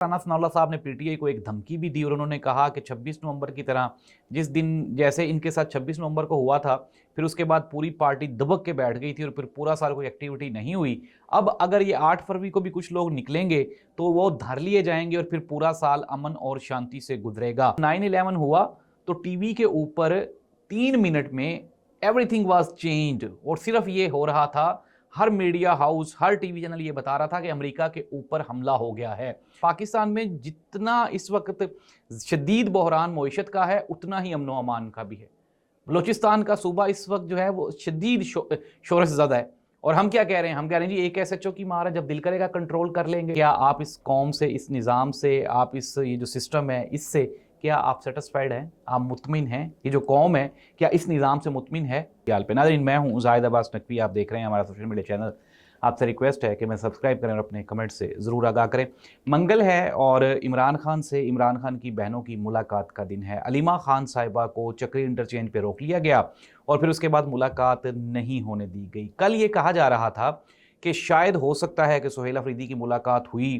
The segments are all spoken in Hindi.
राना सनाउल्लाह साहब ने पीटीआई को एक धमकी भी दी और उन्होंने कहा कि 26 नवंबर की तरह जिस दिन जैसे इनके साथ 26 नवंबर को हुआ था, फिर उसके बाद पूरी पार्टी दबक के बैठ गई थी और फिर पूरा साल कोई एक्टिविटी नहीं हुई। अब अगर ये 8 फरवरी को भी कुछ लोग निकलेंगे तो वो धर लिए जाएंगे और फिर पूरा साल अमन और शांति से गुजरेगा। 9/11 हुआ तो टीवी के ऊपर 3 मिनट में एवरीथिंग वाज चेंज्ड और सिर्फ ये हो रहा था, हर मीडिया हाउस, हर टीवी चैनल ये बता रहा था कि अमेरिका के ऊपर हमला हो गया है। पाकिस्तान में जितना इस वक्त शदीद बहरान मईशत का है, उतना ही अमन अमान का भी है। बलोचिस्तान का सूबा इस वक्त जो है वो शदीद शोर से ज़्यादा है। और हम क्या कह रहे हैं? हम कह रहे हैं जी एक एसएचओ की मार है, जब दिल करेगा कंट्रोल कर लेंगे। क्या आप इस कौम से, इस निज़ाम से, आप इस ये जो सिस्टम है इससे क्या आप सेटिस्फाइड हैं? आप मुतमिन हैं? ये जो कौम है क्या इस निज़ाम से मुतमिन है? ख्याल पे नाज़रीन, मैं हूँ ज़ाहिद अब्बास नकवी, आप देख रहे हैं हमारा सोशल मीडिया चैनल। आपसे रिक्वेस्ट है कि मैं सब्सक्राइब करें और अपने कमेंट से ज़रूर आगाह करें। मंगल है और इमरान खान की बहनों की मुलाकात का दिन है। अलीमा खान साहिबा को चक्री इंटरचेंज पे रोक लिया गया और फिर उसके बाद मुलाकात नहीं होने दी गई। कल ये कहा जा रहा था कि शायद हो सकता है कि सुहेल अफरीदी की मुलाकात हुई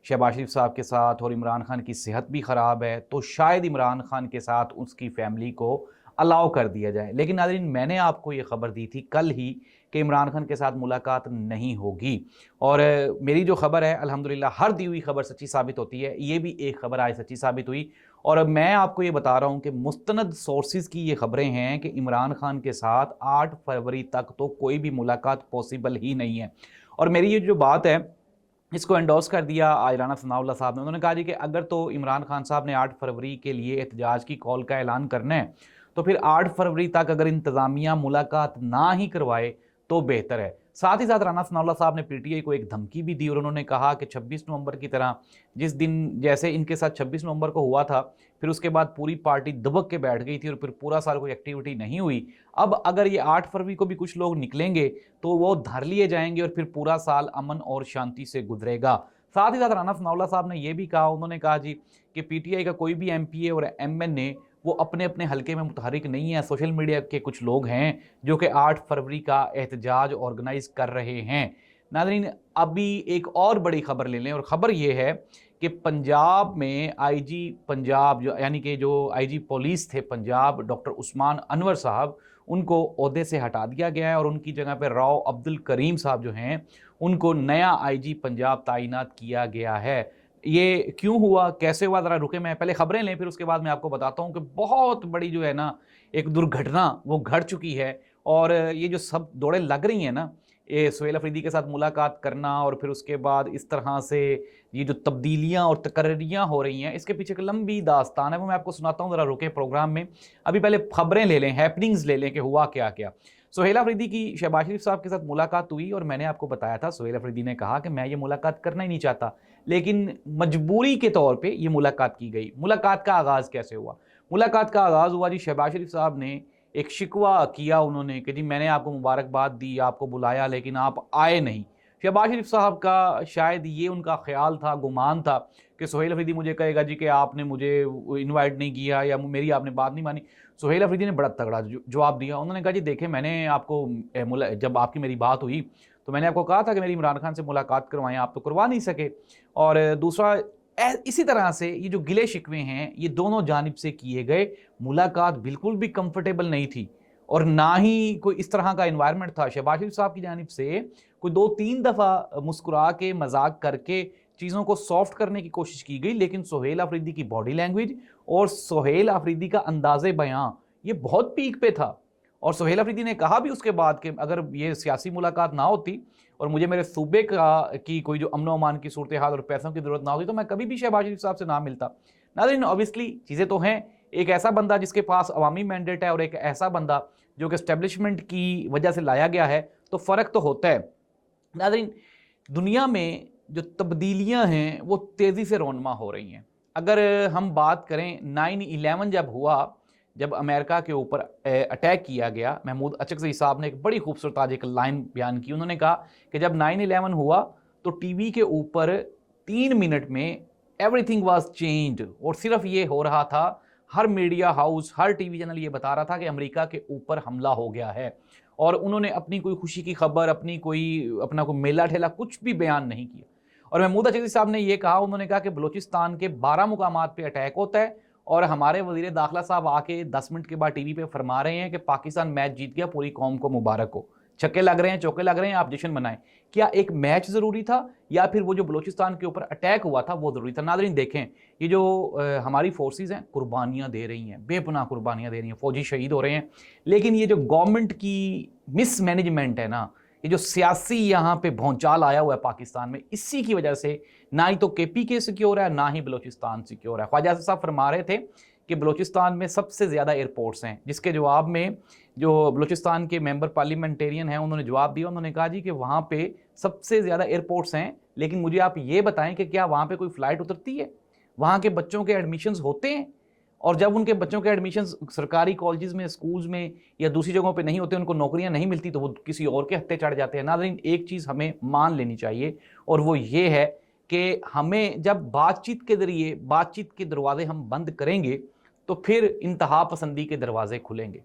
शहबाज शरीफ साहब के साथ और इमरान खान की सेहत भी ख़राब है, तो शायद इमरान खान के साथ उसकी फैमिली को अलाउ कर दिया जाए। लेकिन नाज़रीन, मैंने आपको ये ख़बर दी थी कल ही कि इमरान खान के साथ मुलाकात नहीं होगी। और मेरी जो ख़बर है अल्हम्दुलिल्लाह हर दी हुई खबर सच्ची साबित होती है। ये भी एक ख़बर आज सच्ची साबित हुई और मैं आपको ये बता रहा हूँ कि मुस्तनद सोर्सेज़ की ये ख़बरें हैं कि इमरान खान के साथ 8 फरवरी तक तो कोई भी मुलाकात पॉसिबल ही नहीं है। और मेरी ये जो बात है इसको एंडोर्स कर दिया आज राना सनाउल्लाह साहब ने। उन्होंने कहा जी कि अगर तो इमरान खान साहब ने 8 फरवरी के लिए एहतजाज की कॉल का ऐलान करना है तो फिर 8 फरवरी तक अगर इंतज़ामिया मुलाकात ना ही करवाए तो बेहतर है। साथ ही साथ राना सनाउल्लाह साहब ने पीटीआई को एक धमकी भी दी और उन्होंने कहा कि 26 नवंबर की तरह जिस दिन जैसे इनके साथ 26 नवंबर को हुआ था, फिर उसके बाद पूरी पार्टी दबक के बैठ गई थी और फिर पूरा साल कोई एक्टिविटी नहीं हुई। अब अगर ये 8 फरवरी को भी कुछ लोग निकलेंगे तो वो धर लिए जाएंगे और फिर पूरा साल अमन और शांति से गुजरेगा। साथ ही साथ राना सनाउल्लाह साहब ने यह भी कहा, उन्होंने कहा जी कि पीटीआई का कोई भी एमपीए और एमएनए वो अपने अपने हलके में मुतहरिक नहीं है। सोशल मीडिया के कुछ लोग हैं जो कि 8 फरवरी का एहतजाज ऑर्गेनाइज कर रहे हैं। नाज़रीन, अभी एक और बड़ी खबर ले लें और ख़बर ये है कि पंजाब में आईजी पंजाब जो यानी कि जो आईजी पुलिस थे पंजाब डॉक्टर उस्मान अनवर साहब, उनको ओहदे से हटा दिया गया है और उनकी जगह पर राव अब्दुल करीम साहब जो हैं उनको नया आईजी पंजाब तैनात किया गया है। ये क्यों हुआ, कैसे हुआ, ज़रा रुके मैं पहले ख़बरें लें, फिर उसके बाद मैं आपको बताता हूँ कि बहुत बड़ी जो है ना एक दुर्घटना वो घट चुकी है। और ये जो सब दौड़ें लग रही हैं ना, ये सुहेल अफरीदी के साथ मुलाकात करना और फिर उसके बाद इस तरह से ये जो तब्दीलियाँ और तकर्रियाँ हो रही हैं, इसके पीछे एक लंबी दास्तान है, वो मैं आपको सुनाता हूँ। ज़रा रुके प्रोग्राम में, अभी पहले खबरें ले लें, हैपनिंग्स ले लें कि हुआ क्या क्या। सुहेल अफरीदी की शहबाज शरीफ साहब के साथ मुलाकात हुई और मैंने आपको बताया था, सुहेल अफरीदी ने कहा कि मैं ये मुलाकात करना ही नहीं चाहता, लेकिन मजबूरी के तौर पे ये मुलाकात की गई। मुलाकात का आगाज़ कैसे हुआ? मुलाकात का आगाज़ हुआ जी, शहबाज शरीफ साहब ने एक शिकवा किया उन्होंने कि जी मैंने आपको मुबारकबाद दी, आपको बुलाया, लेकिन आप आए नहीं। शहबाज शरीफ साहब का शायद ये उनका ख्याल था, गुमान था कि सुहेल अफरीदी मुझे कहेगा जी कि आपने मुझे इनवाइट नहीं किया या मेरी आपने बात नहीं मानी। सुहेल अफरीदी ने बड़ा तगड़ा जवाब दिया। उन्होंने कहा जी देखें, मैंने आपको जब आपकी मेरी बात हुई तो मैंने आपको कहा था कि मेरी इमरान खान से मुलाकात करवाएं, आप तो करवा नहीं सके। और दूसरा, इसी तरह से ये जो गिले शिकवे हैं ये दोनों जानिब से किए गए। मुलाकात बिल्कुल भी कंफर्टेबल नहीं थी और ना ही कोई इस तरह का एनवायरनमेंट था। शहबाज शरीफ साहब की जानिब से कोई 2-3 दफ़ा मुस्कुरा के मजाक करके चीज़ों को सॉफ्ट करने की कोशिश की गई, लेकिन सुहेल अफरीदी की बॉडी लैंग्वेज और सुहेल अफरीदी का अंदाज़े बयां ये बहुत पीक पे था। और सुहेल अफरीदी ने कहा भी उसके बाद कि अगर ये सियासी मुलाकात ना होती और मुझे मेरे सूबे की कोई जो अमन अमान की सूरत हाल और पैसों की ज़रूरत ना होती तो मैं कभी भी शहबाज शरीफ साहब से ना मिलता। नाज़रीन, ऑब्वियसली चीज़ें तो हैं, एक ऐसा बंदा जिसके पास अवामी मैंडेट है और एक ऐसा बंदा जो कि एस्टेब्लिशमेंट की वजह से लाया गया है, तो फ़र्क तो होता है। नाज़रीन, दुनिया में जो तब्दीलियाँ हैं वो तेज़ी से रोनमा हो रही हैं। अगर हम बात करें 9/11 जब हुआ, जब अमेरिका के ऊपर अटैक किया गया, महमूद अचकज़ई साहब ने एक बड़ी खूबसूरत आज एक लाइन बयान की। उन्होंने कहा कि जब 9/11 हुआ तो टीवी के ऊपर 3 मिनट में एवरीथिंग वाज चेंज्ड और सिर्फ ये हो रहा था, हर मीडिया हाउस, हर टीवी चैनल ये बता रहा था कि अमेरिका के ऊपर हमला हो गया है। और उन्होंने अपनी कोई खुशी की खबर, अपना कोई मेला ठेला कुछ भी बयान नहीं किया। और महमूद अजीज़ी साहब ने ये कहा, उन्होंने कहा कि बलूचिस्तान के 12 मुकामात पे अटैक होता है और हमारे वज़ीर दाखिला साहब आके 10 मिनट के बाद टीवी पे फरमा रहे हैं कि पाकिस्तान मैच जीत गया, पूरी कौम को मुबारक हो, छक्के लग रहे हैं, चौके लग रहे हैं, आप जश्न मनाएं। क्या एक मैच ज़रूरी था या फिर वो जो बलूचिस्तान के ऊपर अटैक हुआ था वो ज़रूरी था? नाज़रीन देखें, ये जो हमारी फोर्सेस हैं कुर्बानियाँ दे रही हैं, बेपनाह कुर्बानियाँ दे रही हैं, फ़ौजी शहीद हो रहे हैं, लेकिन ये जो गवर्नमेंट की मिसमैनेजमेंट है ना, ये जो सियासी यहाँ पे भौचाल आया हुआ है पाकिस्तान में, इसी की वजह से ना ही तो KPK सिक्योर है, ना ही बलूचिस्तान सिक्योर है। ख्वाजा साहब फरमा रहे थे कि बलूचिस्तान में सबसे ज़्यादा एयरपोर्ट्स हैं, जिसके जवाब में जो बलूचिस्तान के मेंबर पार्लियामेंटेरियन हैं उन्होंने जवाब दिया, उन्होंने कहा जी कि वहाँ पे सबसे ज़्यादा एयरपोर्ट्स हैं, लेकिन मुझे आप ये बताएं कि क्या वहाँ पे कोई फ़्लाइट उतरती है? वहाँ के बच्चों के एडमिशन्स होते हैं? और जब उनके बच्चों के एडमिशन सरकारी कॉलेजेस में, स्कूल्स में या दूसरी जगहों पे नहीं होते, उनको नौकरियां नहीं मिलती, तो वो किसी और के हत्थे चढ़ जाते हैं। नाज़रीन एक चीज़ हमें मान लेनी चाहिए और वो ये है कि हमें जब बातचीत के ज़रिए बातचीत के दरवाजे हम बंद करेंगे तो फिर इंतहा पसंदी के दरवाजे खुलेंगे।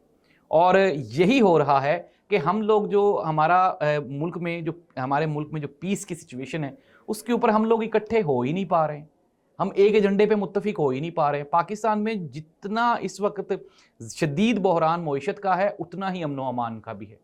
और यही हो रहा है कि हम लोग जो हमारे मुल्क में जो पीस की सिचुएशन है उसके ऊपर हम लोग इकट्ठे हो ही नहीं पा रहे हैं, हम एक एजेंडे पे मुत्तफिक हो ही नहीं पा रहे हैं। पाकिस्तान में जितना इस वक्त शदीद बहरान मईशत का है उतना ही अमन व अमान का भी है।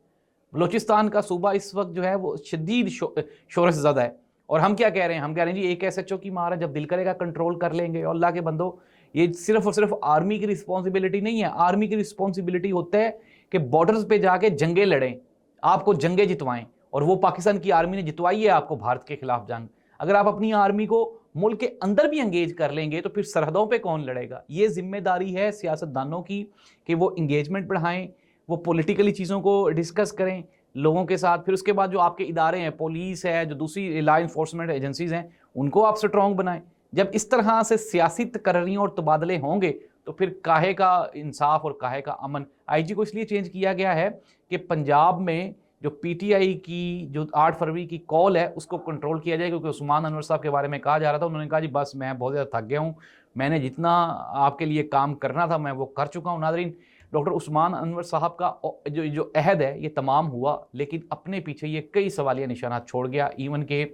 बलूचिस्तान का सूबा इस वक्त जो है वो शदीद शोरश ज़दा है और हम क्या कह रहे हैं, हम कह रहे हैं जी एक SHO की मार है, जब दिल करेगा कंट्रोल कर लेंगे। और अल्लाह के बंदो, ये सिर्फ और सिर्फ आर्मी की रिस्पॉन्सिबिलिटी नहीं है। आर्मी की रिस्पॉन्सिबिलिटी होता है कि बॉर्डर्स पे जाके जंगे लड़ें, आपको जंगे जितवाएं, और वो पाकिस्तान की आर्मी ने जितवाई है आपको भारत के खिलाफ जंग। अगर आप अपनी आर्मी को मुल्क के अंदर भी एंगेज कर लेंगे तो फिर सरहदों पे कौन लड़ेगा? ये जिम्मेदारी है सियासतदानों की कि वो इंगेजमेंट बढ़ाएं, वो पॉलिटिकली चीज़ों को डिस्कस करें लोगों के साथ। फिर उसके बाद जो आपके इदारे हैं, पुलिस है, जो दूसरी लॉ इन्फोर्समेंट एजेंसीज हैं, उनको आप स्ट्रॉन्ग बनाएं। जब इस तरह से सियासी तकर्रियों और तबादले होंगे तो फिर काहे का इंसाफ और काहे का अमन। IG को इसलिए चेंज किया गया है कि पंजाब में जो PTI की जो 8 फरवरी की कॉल है उसको कंट्रोल किया जाए, क्योंकि उस्मान अनवर साहब के बारे में कहा जा रहा था। उन्होंने कहा जी बस मैं बहुत ज़्यादा थक गया हूँ, मैंने जितना आपके लिए काम करना था मैं वो कर चुका हूँ। नाज़रीन डॉक्टर उस्मान अनवर साहब का जो अहद है ये तमाम हुआ, लेकिन अपने पीछे ये कई सवालिया निशानात छोड़ गया। इवन के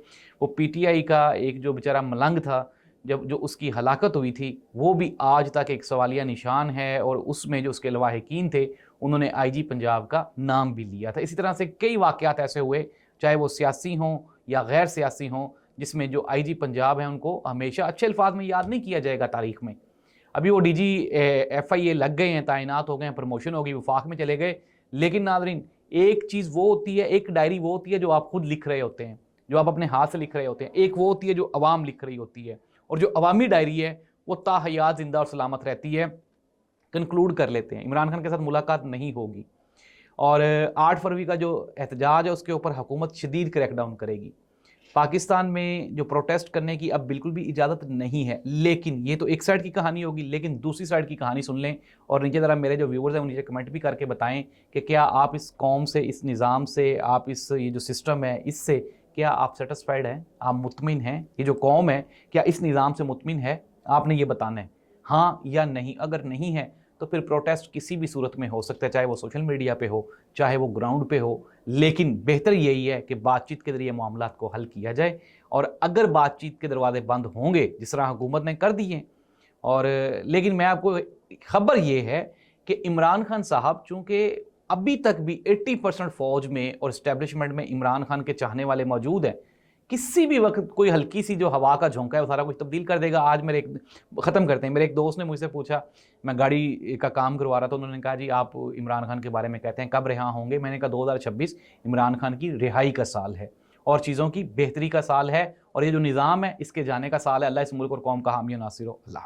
वो PTI का एक जो बेचारा मलंग था, जब जो उसकी हलाकत हुई थी, वो भी आज तक एक सवालिया निशान है। और उसमें जो उसके लवाहिकीन थे उन्होंने IG पंजाब का नाम भी लिया था। इसी तरह से कई वाक़यात ऐसे हुए, चाहे वो सियासी हों या गैर सियासी हों, जिसमें जो IG पंजाब है उनको हमेशा अच्छे अल्फाज में याद नहीं किया जाएगा तारीख़ में। अभी वो DG FIA लग गए हैं, तैनात हो गए हैं, प्रमोशन हो गई, वफाक में चले गए। लेकिन नाज़रीन एक चीज़ वो होती है, एक डायरी वो होती है जो आप खुद लिख रहे होते हैं, जो आप अपने हाथ से लिख रहे होते हैं, एक वो होती है जो अवाम लिख रही होती है। और जो अवामी डायरी है वो ताहयात जिंदा और सलामत रहती है। कंक्लूड कर लेते हैं, इमरान खान के साथ मुलाकात नहीं होगी और 8 फरवरी का जो एहतजाज है उसके ऊपर हुकूमत शदीद क्रैकडाउन करेगी। पाकिस्तान में जो प्रोटेस्ट करने की अब बिल्कुल भी इजाज़त नहीं है। लेकिन ये तो एक साइड की कहानी होगी, लेकिन दूसरी साइड की कहानी सुन लें और नीचे ज़रा मेरे जो व्यूवर्स हैं वो नीचे कमेंट भी करके बताएं कि क्या आप इस कौम से, इस निज़ाम से, आप इस ये जो सिस्टम है इससे क्या आप सेटिस्फाइड हैं, आप मुतमिन हैं? ये जो कौम है क्या इस निज़ाम से मुतमिन है? आपने ये बताना है हाँ या नहीं। अगर नहीं है तो फिर प्रोटेस्ट किसी भी सूरत में हो सकता है, चाहे वो सोशल मीडिया पे हो, चाहे वो ग्राउंड पे हो। लेकिन बेहतर यही है कि बातचीत के ज़रिए मामलात को हल किया जाए। और अगर बातचीत के दरवाजे बंद होंगे जिस तरह हुकूमत ने कर दिए, और लेकिन मैं आपको खबर ये है कि इमरान खान साहब चूँकि अभी तक भी 80% फ़ौज में और इस्टेब्लिशमेंट में इमरान खान के चाहने वाले मौजूद हैं, किसी भी वक्त कोई हल्की सी जो हवा का झोंका है वो सारा कुछ तब्दील कर देगा। आज ख़त्म करते हैं, मेरे एक दोस्त ने मुझसे पूछा, मैं गाड़ी का काम करवा रहा था, उन्होंने कहा जी आप इमरान खान के बारे में कहते हैं कब रिहा होंगे? मैंने कहा 2026 इमरान खान की रिहाई का साल है और चीज़ों की बेहतरी का साल है, और ये जो निज़ाम है इसके जाने का साल है। अल्लाह इस मुल्क और कौम का हामी नासिर हो। अल्लाह।